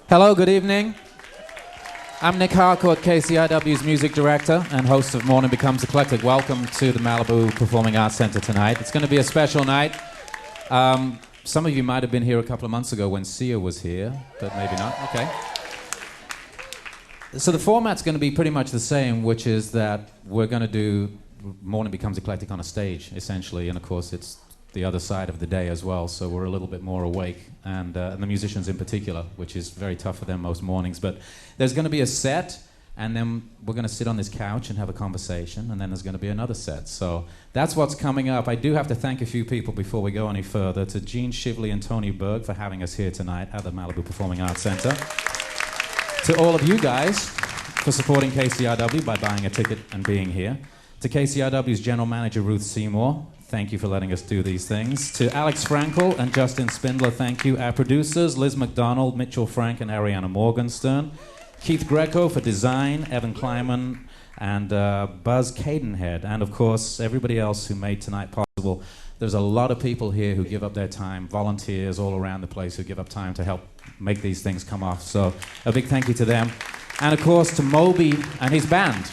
Hello, good evening. I'm Nic Harcourt, KCRW's music director and host of Morning Becomes Eclectic. Welcome to the Malibu Performing Arts Center tonight. It's going to be a special night. Some of you might have been here a couple of months ago when Sia was here, but maybe not. Okay. So the format's going to be pretty much the same, which is that we're going to do Morning Becomes Eclectic on a stage, essentially, and of course it's the other side of the day as well, so we're a little bit more awake, and the musicians in particular, which is very tough for them most mornings. But there's going to be a set, and then we're going to sit on this couch and have a conversation, and then there's going to be another set. So that's what's coming up. I do have to thank a few people before we go any further. To Gene Shively and Tony Berg for having us here tonight at the Malibu Performing Arts Center. To all of you guys for supporting KCRW by buying a ticket and being here. To KCRW's General Manager Ruth Seymour, thank you for letting us do these things. To Alex Frankel and Justin Spindler, thank you. Our producers, Liz McDonald, Mitchell Frank, and Ariana Morgenstern. Keith Greco for design, Evan Kleiman, and Buzz Cadenhead. And, of course, everybody else who made tonight possible. There's a lot of people here who give up their time, volunteers all around the place who give up time to help make these things come off. So a big thank you to them. And, of course, to Moby and his band.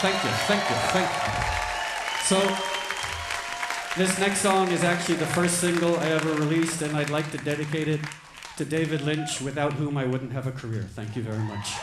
Thank you, thank you, thank you. So, this next song is actually the first single I ever released, and I'd like to dedicate it to David Lynch, without whom I wouldn't have a career. Thank you very much.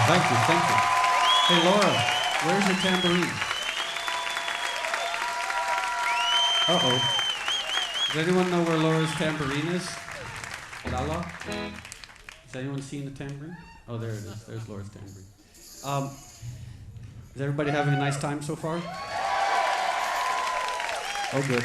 Thank you, thank you. Hey, Laura, where's your tambourine? Uh-oh. Does anyone know where Laura's tambourine is? Lala? Has anyone seen the tambourine? Oh, there it is. There's Laura's tambourine. Is everybody having a nice time so far? Oh, good.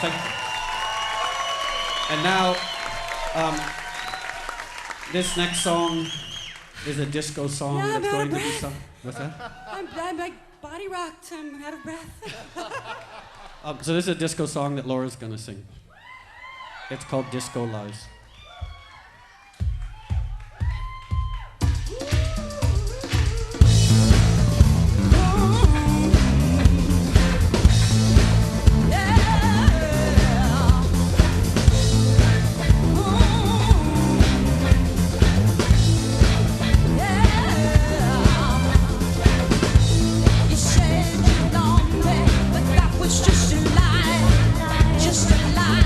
Thank you. And now, this next song is a disco song No, that's I'm out going of to be breath. sung. What's that? I'm like body rocked. I'm out of breath. So this is a disco song that Laura's gonna sing. It's called Disco Lies. Just a lie.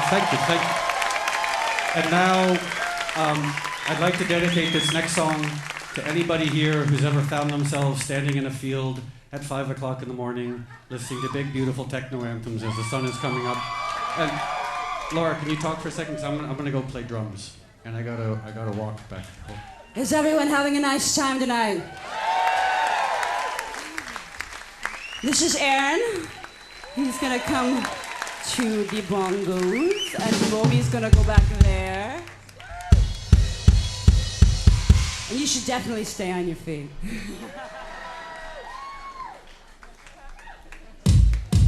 thank you, thank you. And now, I'd like to dedicate this next song to anybody here who's ever found themselves standing in a field at 5 o'clock in the morning, listening to big, beautiful techno anthems as the sun is coming up. And Laura, can you talk for a second? 'Cause I'm gonna go play drums, and I gotta walk back home. Is everyone having a nice time tonight? This is Aaron. He's gonna come to the bongos, and Moby's gonna go back there. And you should definitely stay on your feet.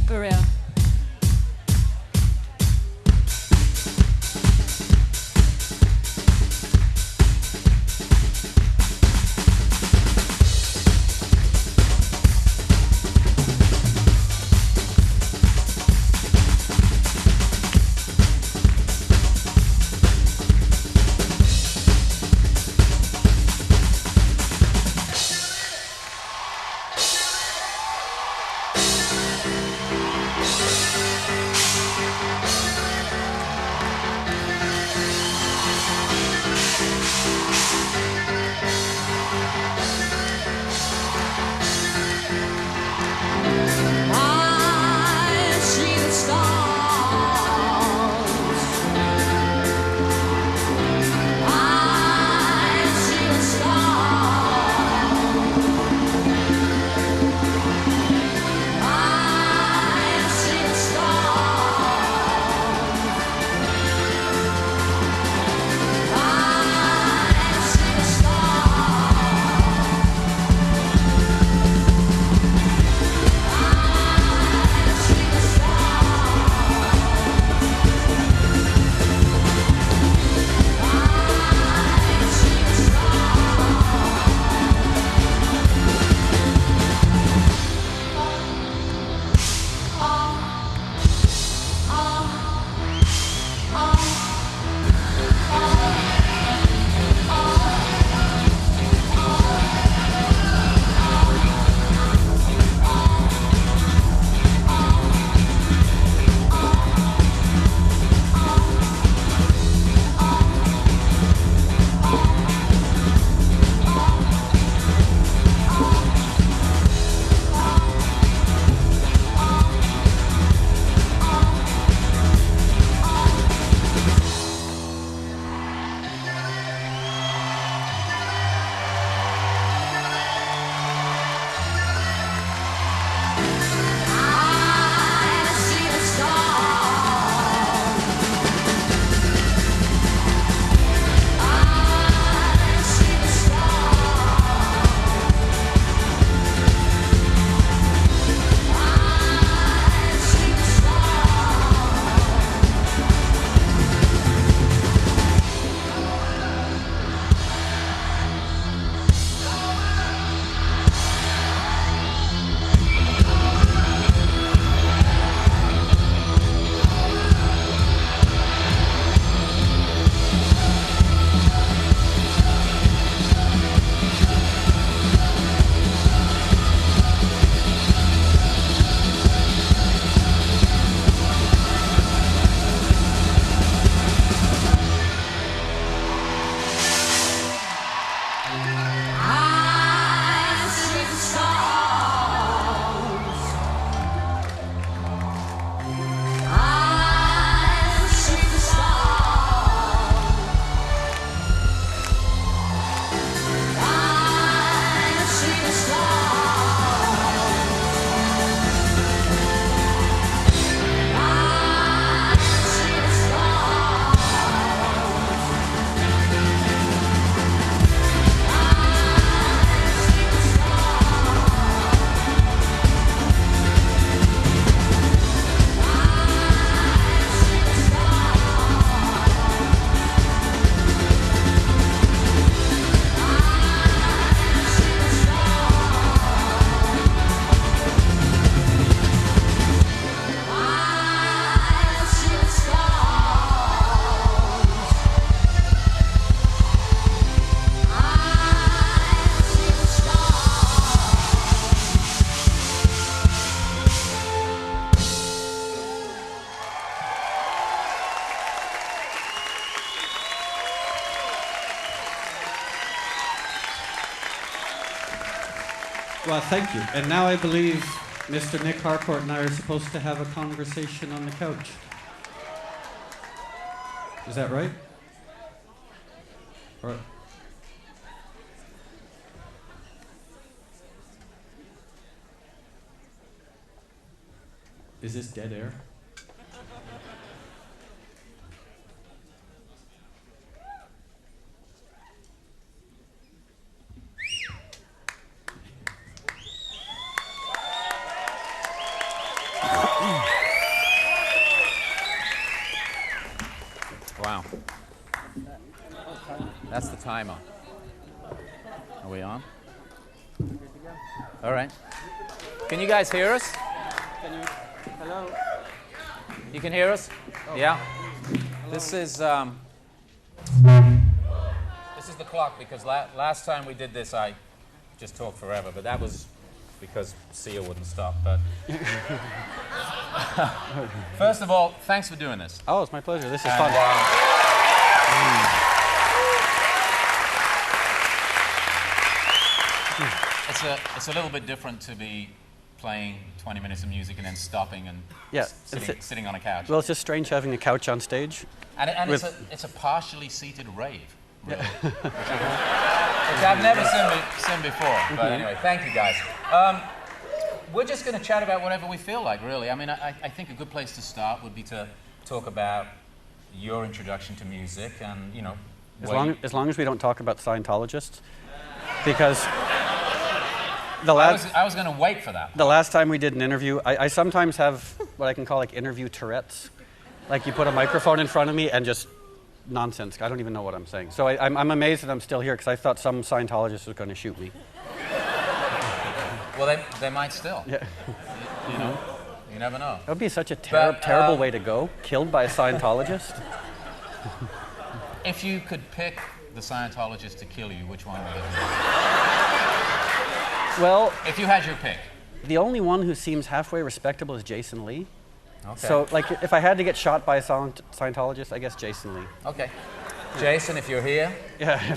For real. Well, thank you. And now I believe Mr. Nic Harcourt and I are supposed to have a conversation on the couch. Is that right? All right. Is this dead air? Wow. That's the timer. Are we on? All right. Can you guys hear us? Hello? You can hear us? Oh. Yeah. This is the clock because last time we did this I just talked forever, but that was because Sia wouldn't stop. But first of all, thanks for doing this. Oh, it's my pleasure. This is fun. It's a little bit different to be playing 20 minutes of music and then stopping and sitting on a couch. Well, it's just strange having a couch on stage. And it's a partially seated rave, really, which I've never seen before. But anyway, thank you guys. We're just going to chat about whatever we feel like, really. I mean, I think a good place to start would be to talk about your introduction to music and, you know... As long as we don't talk about Scientologists, because... I was going to wait for that. The last time we did an interview, I sometimes have what I can call like interview Tourette's. Like you put a microphone in front of me and just nonsense. I don't even know what I'm saying. So I'm amazed that I'm still here because I thought some Scientologist was going to shoot me. Well, they might still. Yeah. You know, you never know. That would be such a terrible way to go, killed by a Scientologist. If you could pick the Scientologist to kill you, which one would it be? Well, if you had your pick. The only one who seems halfway respectable is Jason Lee. Okay. So, like, if I had to get shot by a Scientologist, I guess Jason Lee. Okay. Jason, if you're here. Yeah.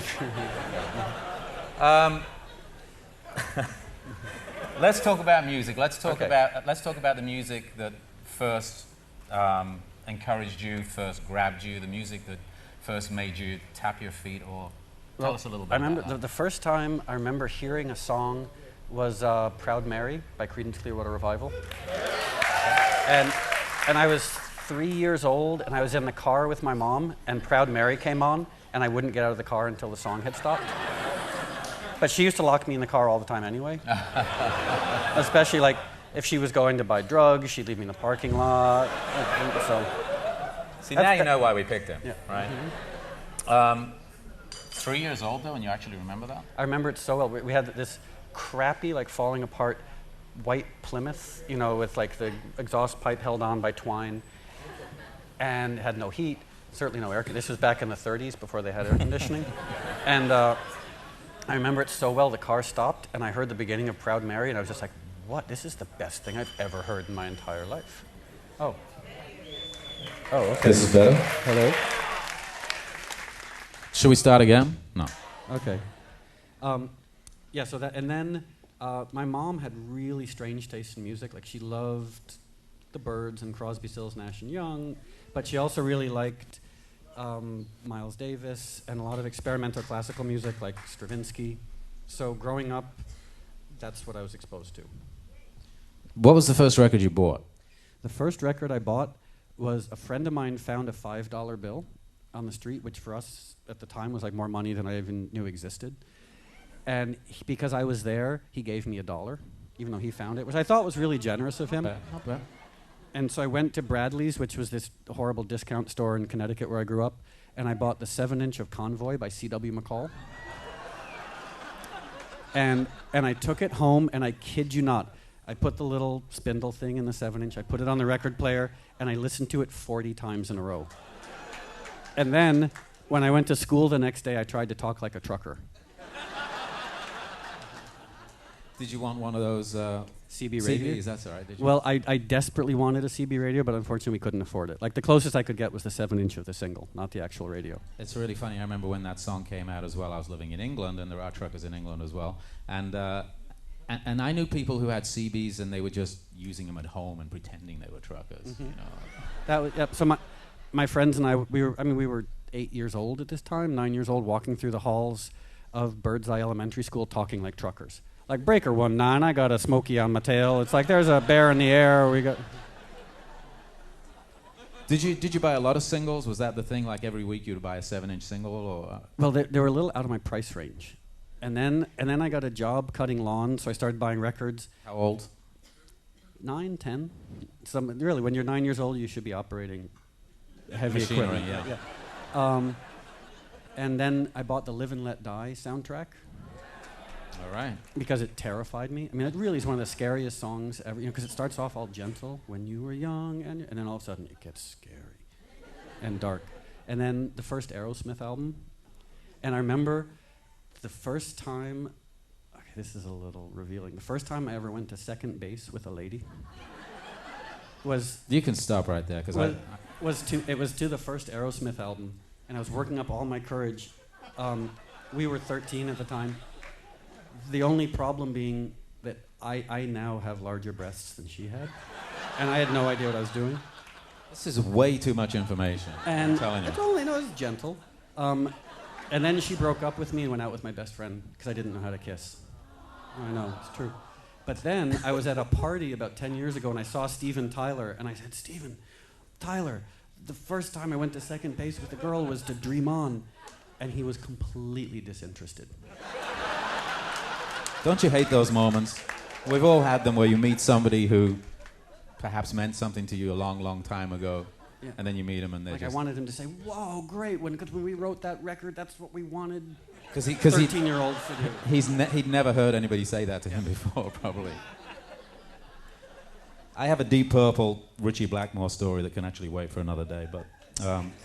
Let's talk about music. Let's talk about the music that first encouraged you, first grabbed you, the music that first made you tap your feet, or tell us a little bit. I remember about that. the first time I remember hearing a song was "Proud Mary" by Creedence Clearwater Revival, and I was 3 years old, and I was in the car with my mom, and "Proud Mary" came on, and I wouldn't get out of the car until the song had stopped. But she used to lock me in the car all the time anyway. Especially like if she was going to buy drugs, she'd leave me in the parking lot. So. See, now you know why we picked him, yeah. Right? Mm-hmm. 3 years old though, and you actually remember that? I remember it so well. We had this crappy, like falling apart white Plymouth, you know, with like the exhaust pipe held on by twine, and had no heat, certainly no air conditioning. This was back in the 30s before they had air conditioning. And I remember it so well. The car stopped, and I heard the beginning of "Proud Mary," and I was just like, what? This is the best thing I've ever heard in my entire life. Oh. Oh, okay. This is better. Hello? Should we start again? No. Okay. Yeah, so that, and then my mom had really strange taste in music. Like, she loved the Byrds and Crosby, Stills, Nash & Young, but she also really liked Miles Davis and a lot of experimental classical music like Stravinsky. So growing up, that's what I was exposed to. What was the first record you bought? The first record I bought was a friend of mine found a $5 bill on the street, which for us at the time was like more money than I even knew existed. And because I was there, he gave me $1, even though he found it, which I thought was really generous of him. Not bad. And so I went to Bradley's, which was this horrible discount store in Connecticut where I grew up, and I bought the 7-inch of Convoy by C.W. McCall. And I took it home, and I kid you not, I put the little spindle thing in the 7-inch, I put it on the record player, and I listened to it 40 times in a row. And then, when I went to school the next day, I tried to talk like a trucker. Did you want one of those CB radios? CBs? That's all right. Did you? Well, I desperately wanted a CB radio, but unfortunately we couldn't afford it. Like, the closest I could get was the 7-inch of the single, not the actual radio. It's really funny. I remember when that song came out as well. I was living in England, and there are truckers in England as well. And And I knew people who had CBs and they were just using them at home and pretending they were truckers. Mm-hmm. You know. That was, yep. So my friends and I, we were 8 years old at this time, 9 years old, walking through the halls of Birdseye Elementary School talking like truckers. Like, breaker 19, I got a smoky on my tail. It's like there's a bear in the air. We got. Did you buy a lot of singles? Was that the thing? Like every week you'd buy a 7-inch single, or? Well, they were a little out of my price range, and then I got a job cutting lawns, so I started buying records. How old? 9, 10. Really, when you're 9 years old, you should be operating heavy Machinery, equipment. yeah. And then I bought the Live and Let Die soundtrack. All right. Because it terrified me. I mean, it really is one of the scariest songs ever, because it starts off all gentle, when you were young, and then all of a sudden it gets scary and dark. And then the first Aerosmith album, and I remember the first time, okay, this is a little revealing, the first time I ever went to second base with a lady was... You can stop right there, because it was to the first Aerosmith album, and I was working up all my courage. We were 13 at the time. The only problem being that I now have larger breasts than she had, and I had no idea what I was doing. This is way too much information. And I'm telling you. it's only, no, it was gentle. And then she broke up with me and went out with my best friend because I didn't know how to kiss. I know, it's true. But then I was at a party about 10 years ago and I saw Steven Tyler, and I said, Steven, Tyler, the first time I went to second base with a girl was to Dream On, and he was completely disinterested. Don't you hate those moments? We've all had them where you meet somebody who perhaps meant something to you a long, long time ago, Yeah. and then you meet them and they're Like, just... I wanted him to say, whoa, great, because when we wrote that record, that's what we wanted Because 13-year-olds to do. he'd never heard anybody say that to him before, probably. I have a Deep Purple Richie Blackmore story that can actually wait for another day, but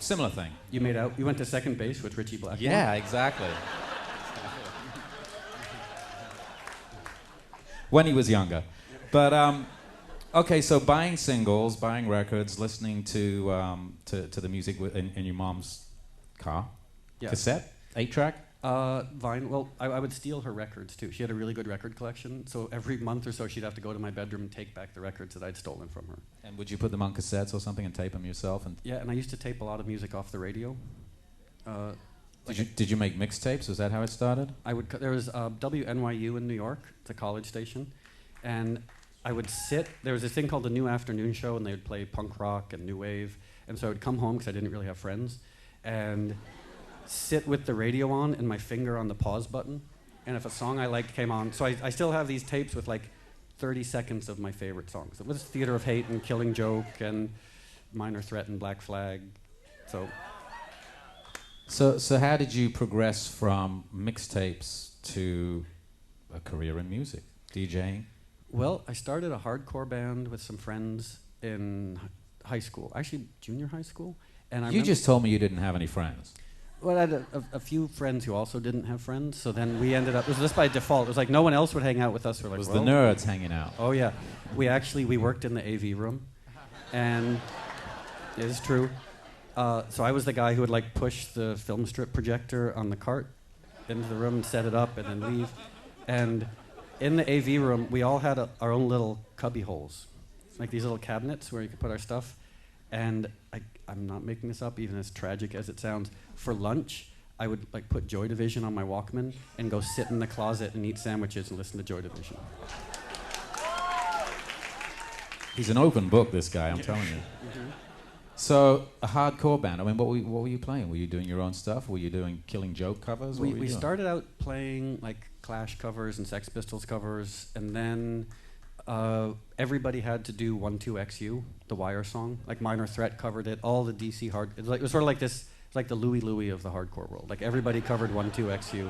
similar thing. You went to second base with Richie Blackmore? Yeah, exactly. When he was younger. But, okay, so buying singles, buying records, listening to the music in your mom's car. Yeah. Cassette? 8-track? Vine. Well, I would steal her records, too. She had a really good record collection, so every month or so she'd have to go to my bedroom and take back the records that I'd stolen from her. And would you put them on cassettes or something and tape them yourself? And Yeah, and I used to tape a lot of music off the radio. did you make mixtapes? Was that how it started? There was WNYU in New York. It's a college station. And I would there was this thing called the New Afternoon Show, and they would play punk rock and new wave. And so I would come home, because I didn't really have friends, and sit with the radio on and my finger on the pause button. And if a song I liked came on, so I still have these tapes with like 30 seconds of my favorite songs. It was Theater of Hate and Killing Joke and Minor Threat and Black Flag. So how did you progress from mixtapes to a career in music, DJing? Well, I started a hardcore band with some friends in high school, actually junior high school. And You just told me you didn't have any friends. Well, I had a few friends who also didn't have friends, so then we ended up, it was just by default. It was like no one else would hang out with us. We're like, It was well, the nerds hanging out. Oh, yeah. We worked in the AV room, and it is true. So I was the guy who would like push the film strip projector on the cart into the room and set it up and then leave. And in the AV room, we all had our own little cubby holes, like these little cabinets where you could put our stuff. And I'm not making this up, even as tragic as it sounds. For lunch, I would like put Joy Division on my Walkman and go sit in the closet and eat sandwiches and listen to Joy Division. He's an open book, this guy, I'm telling you. Mm-hmm. So, a hardcore band. I mean, what were you playing? Were you doing your own stuff? Were you doing Killing Joke covers? What were you We doing? started out playing like Clash covers and Sex Pistols covers, and then everybody had to do 12XU, the Wire song. Like Minor Threat covered it. All the DC hard. It was sort of like this. It's like the Louie Louie of the hardcore world. Like everybody covered 12XU,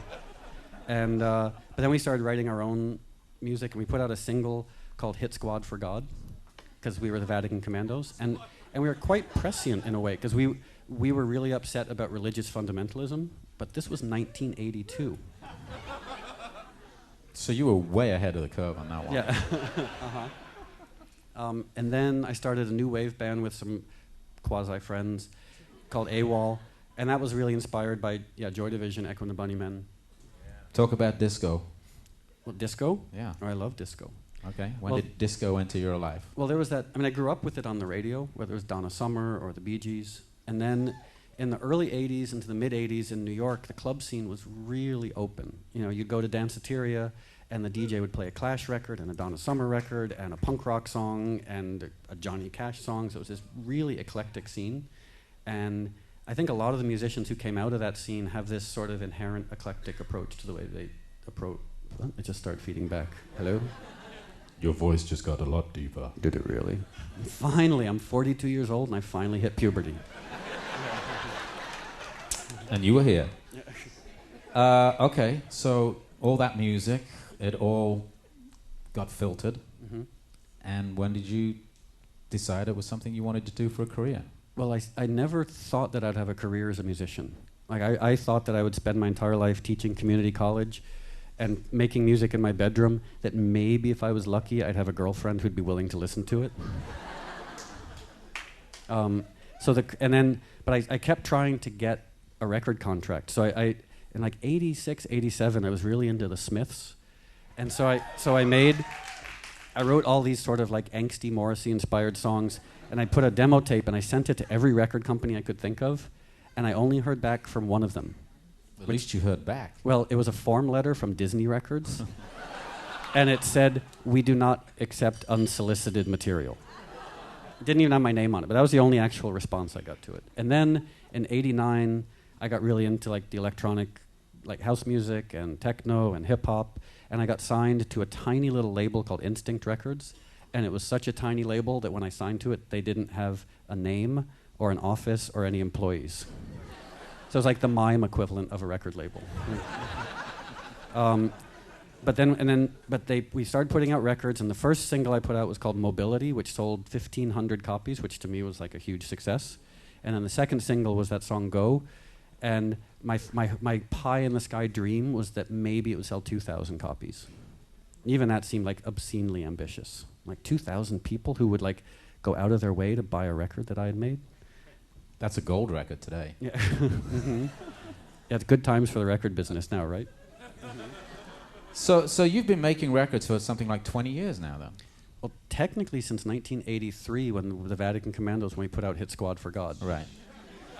and but then we started writing our own music, and we put out a single called "Hit Squad for God," because we were the Vatican Commandos, and we were quite prescient in a way, because we were really upset about religious fundamentalism. But this was 1982. So you were way ahead of the curve on that one. Yeah. And then I started a new wave band with some quasi-friends called AWOL, and that was really inspired by Joy Division, Echo and the Bunnymen. Talk about disco. Well, disco? Yeah. Oh, I love disco. Okay. When Well- did disco enter your life? Well, there was that. I mean, I grew up with it on the radio, whether it was Donna Summer or the Bee Gees. And then in the early 80s into the mid 80s in New York, the club scene was really open. You know, you'd go to Danceteria, and the DJ would play a Clash record and a Donna Summer record and a punk rock song and a Johnny Cash song. So it was this really eclectic scene. And I think a lot of the musicians who came out of that scene have this sort of inherent eclectic approach to the way they approach. I just started feeding back. Hello? Your voice just got a lot deeper. Did it really? Finally, I'm 42 years old and I finally hit puberty. And you were here. Okay, so all that music, it all got filtered. Mm-hmm. And when did you decide it was something you wanted to do for a career? Well, I never thought that I'd have a career as a musician. Like, I thought that I would spend my entire life teaching community college and making music in my bedroom, that maybe if I was lucky, I'd have a girlfriend who'd be willing to listen to it. But I kept trying to get a record contract. So I in like 86, 87, I was really into the Smiths. And so I wrote all these sort of like angsty Morrissey-inspired songs, and I put a demo tape and I sent it to every record company I could think of, and I only heard back from one of them. At least you heard back. Well, it was a form letter from Disney Records, and it said, "We do not accept unsolicited material." It didn't even have my name on it, but that was the only actual response I got to it. And then in '89, I got really into like the electronic, like house music and techno and hip hop, and I got signed to a tiny little label called Instinct Records, and it was such a tiny label that when I signed to it, they didn't have a name or an office or any employees. So it was like the mime equivalent of a record label. We started putting out records, and the first single I put out was called Mobility, which sold 1,500 copies, which to me was like a huge success. And then the second single was that song Go, and my pie in the sky dream was that maybe it would sell 2,000 copies. Even that seemed like obscenely ambitious. Like 2,000 people who would like go out of their way to buy a record that I had made. That's a gold record today. Yeah. Mm-hmm. Yeah, it's good times for the record business now, right? So you've been making records for something like 20 years now, then? Well, technically since 1983, when the Vatican Commandos, when we put out Hit Squad for God. Right.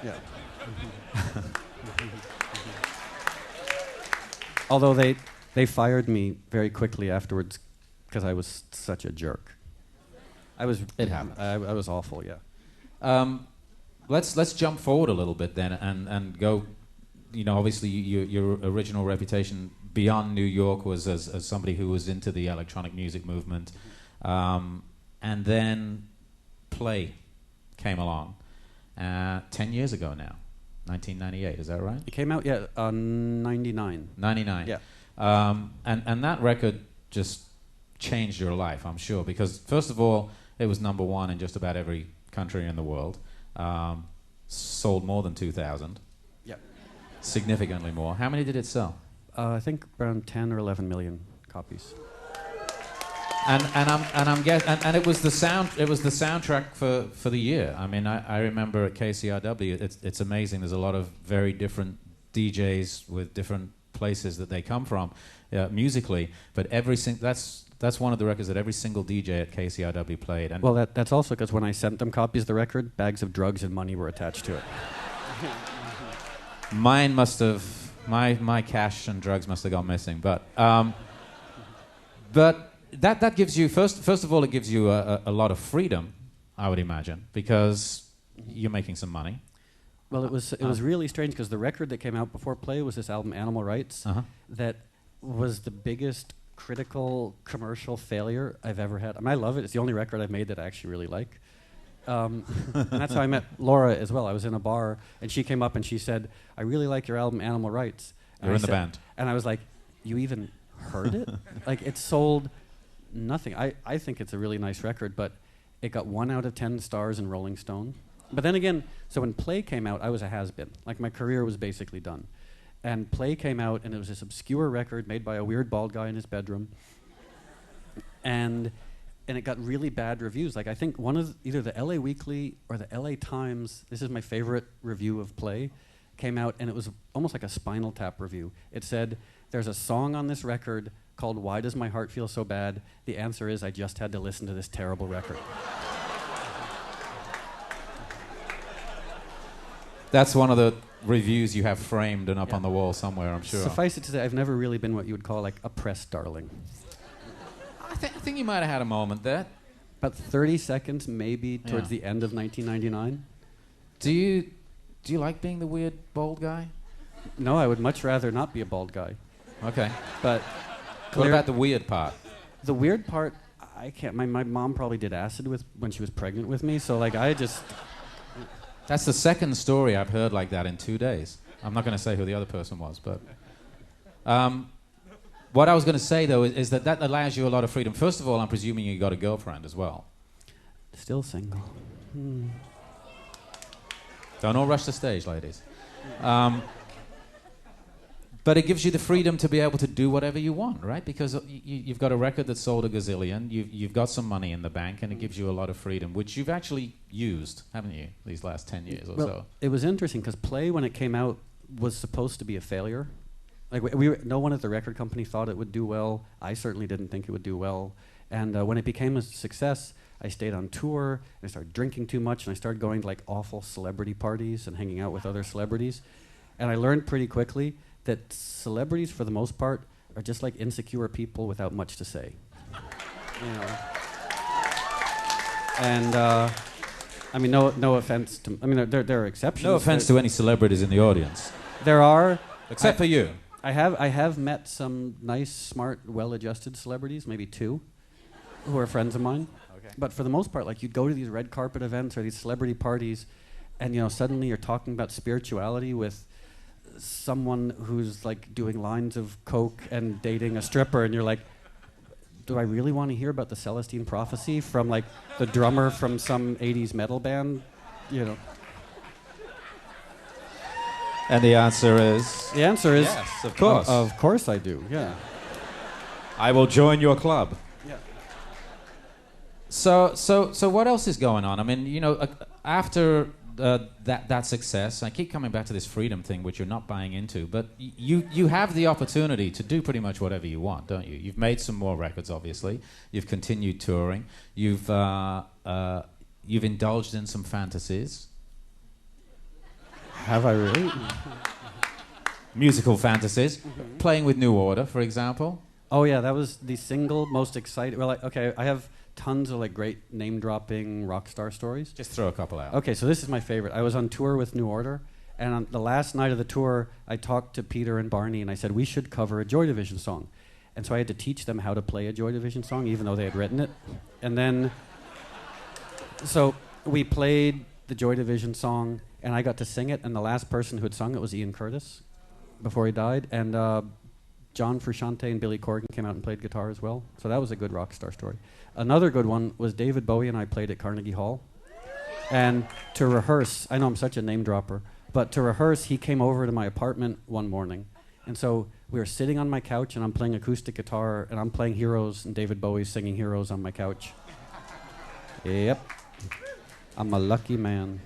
Yeah. Although they fired me very quickly afterwards because I was such a jerk. It happened. I was awful, yeah. Let's jump forward a little bit then and go. You know, obviously your original reputation beyond New York was as somebody who was into the electronic music movement, and then Play came along 10 years ago now, 1998. Is that right? It came out 99. 99. Yeah. And that record just changed your life, I'm sure, because first of all, it was number one in just about every country in the world. Sold more than 2,000. Yeah. Significantly more. How many did it sell? I think around 10 or 11 million copies. And it was the soundtrack for the year. I mean, I remember at KCRW, it's amazing. There's a lot of very different DJs with different places that they come from musically, but that's one of the records that every single DJ at KCRW played. And well, that's also because when I sent them copies of the record, bags of drugs and money were attached to it. Mine must have, my cash and drugs must have gone missing. But that gives you, first of all, it gives you a lot of freedom, I would imagine, because you're making some money. Well, it was really strange because the record that came out before Play was this album, Animal Rights, that was the biggest critical commercial failure I've ever had. I mean, I love it. It's the only record I've made that I actually really like. And that's how I met Laura as well. I was in a bar, and she came up and she said, "I really like your album, Animal Rights." You're in the band. And I was like, "You even heard it?" Like, it sold nothing. I think it's a really nice record, but it got 1 out of 10 stars in Rolling Stone. But then again, so when Play came out, I was a has-been. Like, my career was basically done. And Play came out, and it was this obscure record made by a weird bald guy in his bedroom. And it got really bad reviews. Like, I think one of either the LA Weekly or the LA Times, this is my favorite review of Play, came out, and it was almost like a Spinal Tap review. It said, "There's a song on this record called Why Does My Heart Feel So Bad? The answer is I just had to listen to this terrible record. That's one of the reviews you have framed and up Yeah. on the wall somewhere, I'm sure. Suffice it to say, I've never really been what you would call like a press darling. I think you might have had a moment there. About 30 seconds, maybe, towards Yeah. the end of 1999. Do you like being the weird bald guy? No, I would much rather not be a bald guy. Okay. But What about the weird part? the weird part, I can't. My mom probably did acid when she was pregnant with me, so like I just. That's the second story I've heard like that in 2 days. I'm not going to say who the other person was, but... what I was going to say, though, is that allows you a lot of freedom. First of all, I'm presuming you got a girlfriend as well. Still single. Don't all rush the stage, ladies. But it gives you the freedom to be able to do whatever you want, right? Because you've got a record that sold a gazillion, you've got some money in the bank, and it gives you a lot of freedom, which you've actually used, haven't you, these last 10 years or so? It was interesting, because Play, when it came out, was supposed to be a failure. Like no one at the record company thought it would do well. I certainly didn't think it would do well. And when it became a success, I stayed on tour, and I started drinking too much, and I started going to like awful celebrity parties and hanging out with other celebrities. And I learned pretty quickly that celebrities, for the most part, are just like insecure people without much to say. You know. And I mean, no offense to. I mean, there are exceptions. No offense to any celebrities in the audience. There are, except for you. I have met some nice, smart, well-adjusted celebrities, maybe 2, who are friends of mine. Okay. But for the most part, like you'd go to these red carpet events or these celebrity parties, and you know suddenly you're talking about spirituality with someone who's like doing lines of coke and dating a stripper, and you're like, do I really want to hear about the Celestine prophecy from like the drummer from some 80s metal band? You know. And the answer is... The answer is yes, of course. Of course I do. Yeah. I will join your club. Yeah. So what else is going on? I mean, you know, after that success, I keep coming back to this freedom thing, which you're not buying into, but you have the opportunity to do pretty much whatever you want, don't you? You've made some more records, obviously. You've continued touring. You've indulged in some fantasies. Have I really? Musical fantasies. Playing with New Order, for example. Oh yeah, that was the single most exciting. Well, I have tons of like great name-dropping rock star stories. Just throw a couple out. Okay, so this is my favorite. I was on tour with New Order, and on the last night of the tour, I talked to Peter and Barney, and I said, we should cover a Joy Division song. And so I had to teach them how to play a Joy Division song, even though they had written it. And then, so we played the Joy Division song, and I got to sing it, and the last person who had sung it was Ian Curtis before he died, and John Frusciante and Billy Corgan came out and played guitar as well. So that was a good rock star story. Another good one was David Bowie and I played at Carnegie Hall. And to rehearse, I know I'm such a name dropper, but to rehearse, he came over to my apartment one morning. And so we were sitting on my couch, and I'm playing acoustic guitar, and I'm playing Heroes, and David Bowie's singing Heroes on my couch. Yep. I'm a lucky man.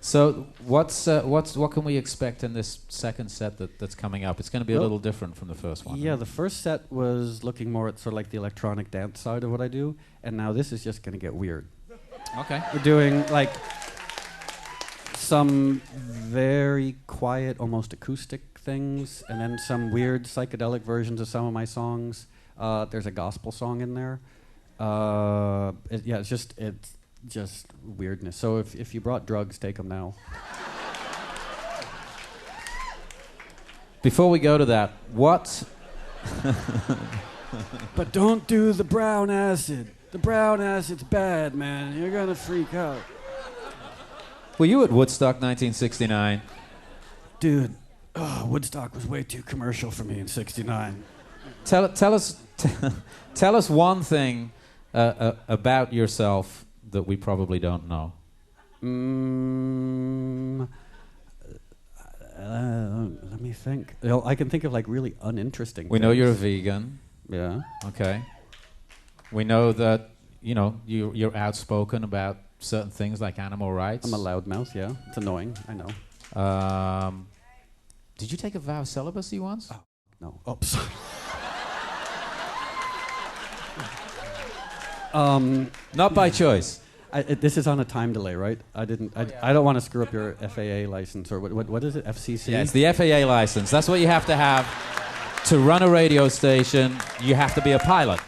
So what can we expect in this second set that's coming up? It's going to be a little different from the first one. Yeah, right? the first set was looking more at sort of like the electronic dance side of what I do, and now this is just going to get weird. Okay. We're doing like some very quiet, almost acoustic things, and then some weird psychedelic versions of some of my songs. There's a gospel song in there. It's just weirdness. So if you brought drugs, take them now. Before we go to that, what... But don't do the brown acid. The brown acid's bad, man. You're gonna freak out. Were you at Woodstock 1969? Dude, Woodstock was way too commercial for me in '69. Tell us one thing about yourself that we probably don't know. Let me think. You know, I can think of like really uninteresting We things. know you're a vegan. Yeah. Okay. We know that, you know, you're outspoken about certain things like animal rights. I'm a loudmouth, yeah. It's annoying, I know. Did you take a vow of celibacy once? Oh, No. Oh, sorry. Not by choice. This is on a time delay, right? I don't want to screw up your FAA license or what is it? FCC? Yeah, it's the FAA license. That's what you have to have to run a radio station. You have to be a pilot.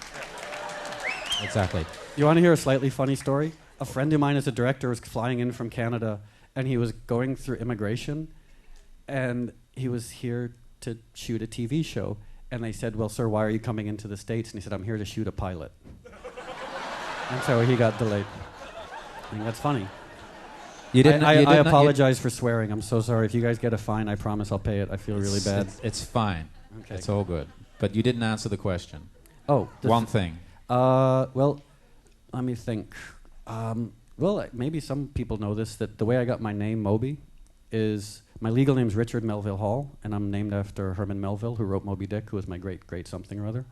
Exactly. You want to hear a slightly funny story? A friend of mine as a director was flying in from Canada, and he was going through immigration, and he was here to shoot a TV show. And they said, well, sir, why are you coming into the States? And he said, I'm here to shoot a pilot. And so he got delayed. I think that's funny. I apologize for swearing. I'm so sorry. If you guys get a fine, I promise I'll pay it. I feel really bad. It's fine. Okay. It's all good. But you didn't answer the question. Oh. One thing. Well, let me think. Well, maybe some people know this, that the way I got my name, Moby, is my legal name's Richard Melville Hall, and I'm named after Herman Melville, who wrote Moby Dick, who was my great something or other.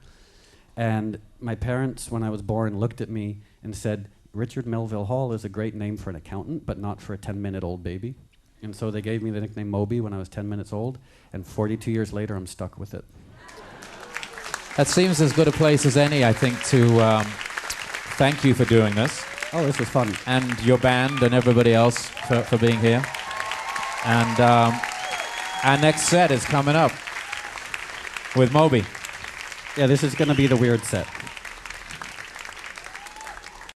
And my parents, when I was born, looked at me and said, Richard Melville Hall is a great name for an accountant, but not for a 10-minute-old baby. And so they gave me the nickname Moby when I was 10 minutes old, and 42 years later, I'm stuck with it. That seems as good a place as any, I think, to thank you for doing this. Oh, this was fun. And your band and everybody else for being here. And our next set is coming up with Moby. Yeah, this is going to be the weird set.